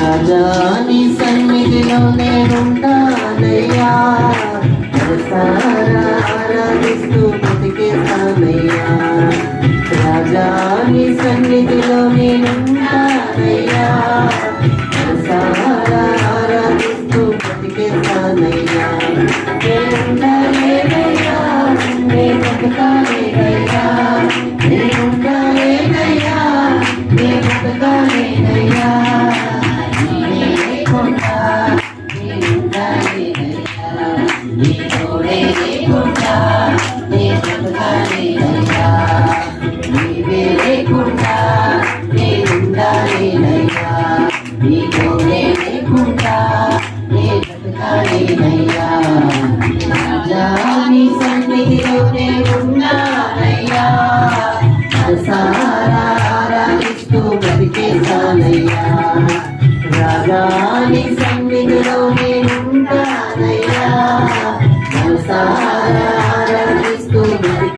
రాజా నీ సన్నిధిలో నేనుంటానయ్యా, మనసారా ఆరాధిస్తూ బ్రతికేస్తానయ్యా. రాజా నీ సన్నిధిలో నేనుంటానయ్యా, మనసారా ఆరాధిస్తూ బ్రతికేస్తానయ్యా. నేనుండాలేనయ్యా, నే బ్రతకాలేనయ్యా, నేనుండాలేనయ్యా, నే బ్రతకాలేనయ్యా. నీవే లేకుండా నేనుండాలేనయ్యా, నీ తోడే లేకుండా నే బ్రతకాలేనయ్యా. నీవే లేకుండా నేనుండాలేనయ్యా, నీ తోడే లేకుండా నే బ్రతకాలేనయ్యా. రాజా నీ సన్నిధిలో నేనున్నానయ్యా, మనసారా ఆరాధిస్తూ బ్రతికేస్తానయ్యా. రాజా నీ సన్నిధిలో నేనుంటానయ్యా, మనసారా